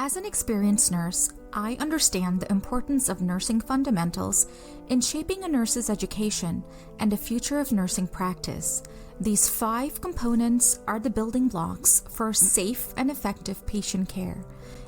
As an experienced nurse, I understand the importance of nursing fundamentals in shaping a nurse's education and the future of nursing practice. These 5 components are the building blocks for safe and effective patient care.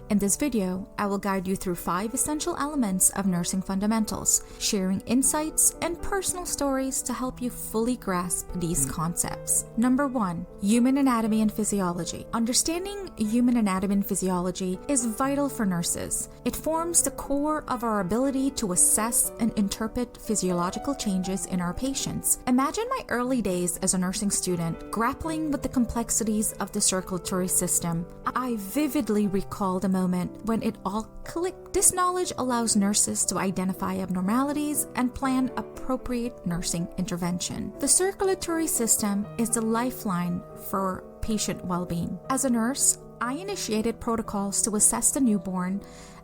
In this video, I will guide you through 5 essential elements of nursing fundamentals, sharing insights and personal stories to help you fully grasp these concepts. Number 1, human anatomy and physiology. Understanding human anatomy and physiology is vital for nurses. It forms the core of our ability to assess and interpret physiological changes in our patients. Imagine my early days as a nursing student, grappling with the complexities of the circulatory system. I vividly recall the moment when it all clicked. This knowledge allows nurses to identify abnormalities and plan appropriate nursing intervention. The circulatory system is the lifeline for patient well-being. As a nurse, I initiated protocols to assess the newborn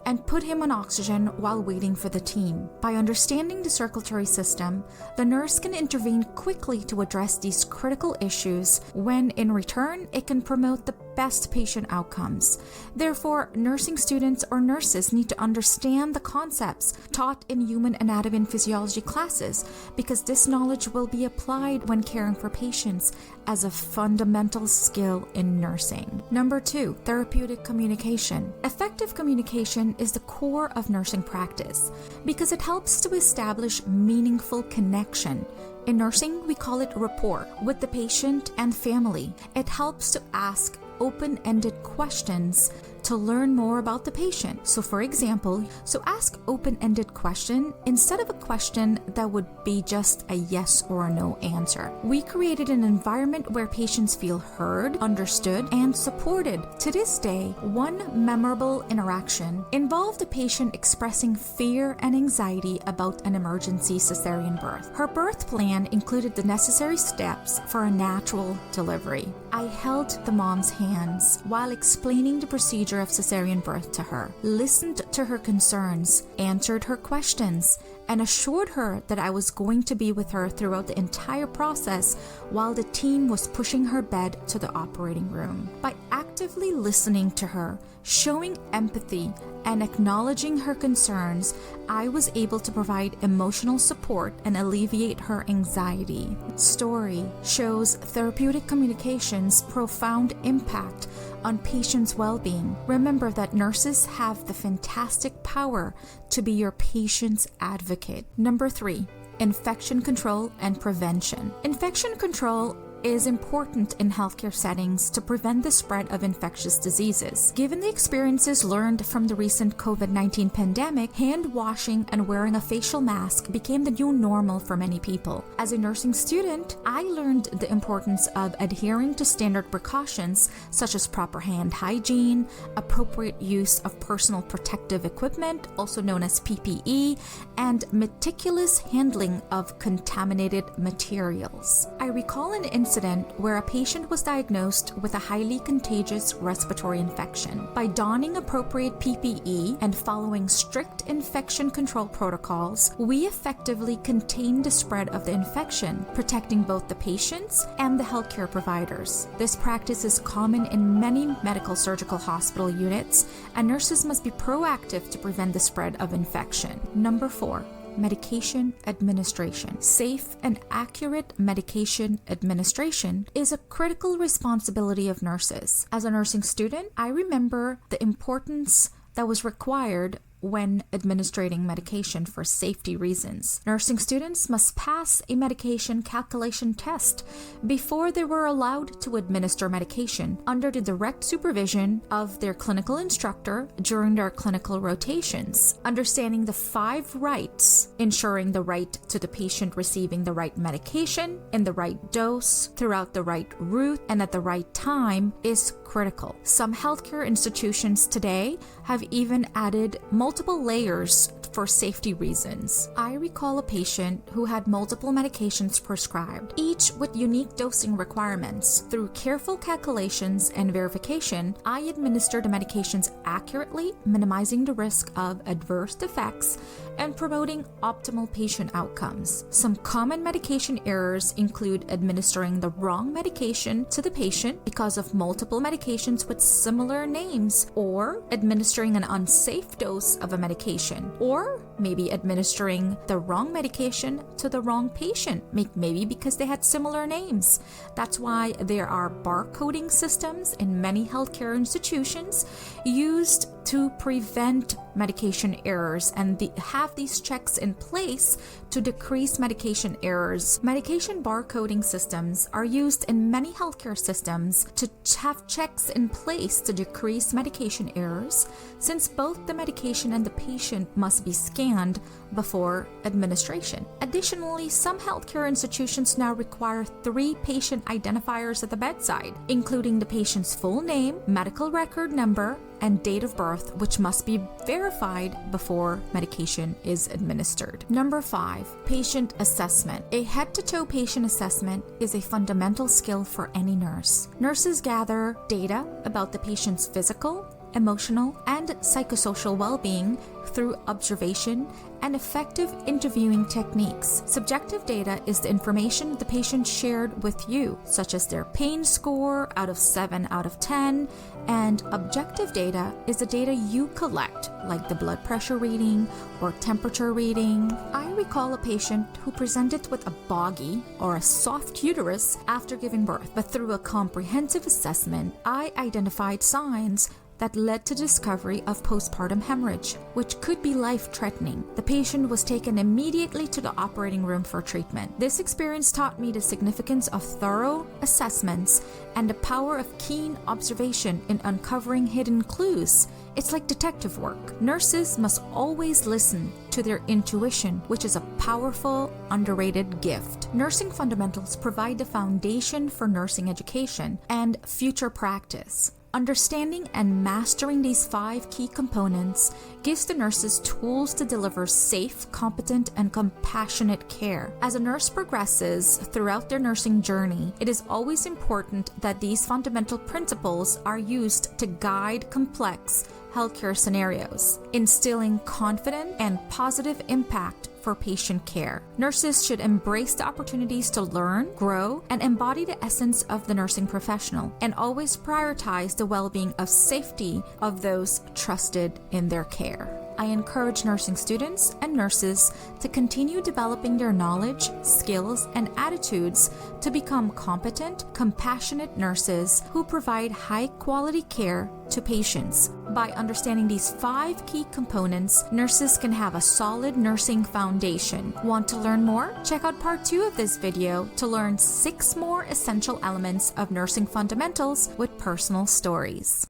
and put him on oxygen while waiting for the team. By understanding the circulatory system, the nurse can intervene quickly to address these critical issues when, in return, it can promote the best patient outcomes. Therefore, nursing students or nurses need to understand the concepts taught in human anatomy and physiology classes because this knowledge will be applied when caring for patients as a fundamental skill in nursing. Number 2, therapeutic communication. Effective communication is the core of nursing practice because it helps to establish meaningful connection. In nursing, we call it rapport with the patient and family. It helps to ask open-ended questions to learn more about the patient. So for example, ask open-ended question instead of a question that would be just a yes or a no answer. We created an environment where patients feel heard, understood, and supported. To this day, one memorable interaction involved a patient expressing fear and anxiety about an emergency cesarean birth. Her birth plan included the necessary steps for a natural delivery. I held the mom's hands while explaining the procedure of cesarean birth to her, listened to her concerns, answered her questions, and assured her that I was going to be with her throughout the entire process while the team was pushing her bed to the operating room. By actively listening to her, showing empathy, and acknowledging her concerns, I was able to provide emotional support and alleviate her anxiety. This story shows therapeutic communication's profound impact on patients' well-being. Remember that nurses have the fantastic power to be your patient's advocate. Number 3, infection control and prevention. Infection control is important in healthcare settings to prevent the spread of infectious diseases. Given the experiences learned from the recent COVID-19 pandemic, hand washing and wearing a facial mask became the new normal for many people. As a nursing student, I learned the importance of adhering to standard precautions such as proper hand hygiene, appropriate use of personal protective equipment, also known as PPE, and meticulous handling of contaminated materials. I recall an incident where a patient was diagnosed with a highly contagious respiratory infection. By donning appropriate PPE and following strict infection control protocols, we effectively contained the spread of the infection, protecting both the patients and the healthcare providers. This practice is common in many medical surgical hospital units, and nurses must be proactive to prevent the spread of infection. Number 4, medication administration. Safe and accurate medication administration is a critical responsibility of nurses. As a nursing student, I remember the importance that was required when administering medication for safety reasons. Nursing students must pass a medication calculation test before they were allowed to administer medication under the direct supervision of their clinical instructor during their clinical rotations. Understanding the 5 rights, ensuring the right to the patient receiving the right medication in the right dose, throughout the right route, and at the right time is critical. Some healthcare institutions today have even added multiple layers for safety reasons. I recall a patient who had multiple medications prescribed, each with unique dosing requirements. Through careful calculations and verification, I administered the medications accurately, minimizing the risk of adverse effects and promoting optimal patient outcomes. Some common medication errors include administering the wrong medication to the patient because of multiple medications with similar names, or administering an unsafe dose of a medication, or maybe administering the wrong medication to the wrong patient, maybe because they had similar names. That's why there are barcoding systems in many healthcare institutions used to prevent medication errors and have these checks in place to decrease medication errors. Medication barcoding systems are used in many healthcare systems to have checks in place to decrease medication errors, since both the medication and the patient must be scanned before administration. Additionally, some healthcare institutions now require 3 patient identifiers at the bedside, including the patient's full name, medical record number, and date of birth, which must be verified before medication is administered. Number 5, patient assessment. A head-to-toe patient assessment is a fundamental skill for any nurse. Nurses gather data about the patient's physical, emotional, and psychosocial well-being through observation and effective interviewing techniques. Subjective data is the information the patient shared with you, such as their pain score out of 7 out of 10, and objective data is the data you collect, like the blood pressure reading or temperature reading. I recall a patient who presented with a boggy or a soft uterus after giving birth, but through a comprehensive assessment, I identified signs that led to discovery of postpartum hemorrhage, which could be life-threatening. The patient was taken immediately to the operating room for treatment. This experience taught me the significance of thorough assessments and the power of keen observation in uncovering hidden clues. It's like detective work. Nurses must always listen to their intuition, which is a powerful, underrated gift. Nursing fundamentals provide the foundation for nursing education and future practice. Understanding and mastering these 5 key components gives the nurses tools to deliver safe, competent, and compassionate care. As a nurse progresses throughout their nursing journey, it is always important that these fundamental principles are used to guide complex healthcare scenarios, instilling confident and positive impact for patient care. Nurses should embrace the opportunities to learn, grow, and embody the essence of the nursing professional, and always prioritize the well-being of safety of those trusted in their care. I encourage nursing students and nurses to continue developing their knowledge, skills, and attitudes to become competent, compassionate nurses who provide high-quality care to patients. By understanding these 5 key components, nurses can have a solid nursing foundation. Want to learn more? Check out part 2 of this video to learn 6 more essential elements of nursing fundamentals with personal stories.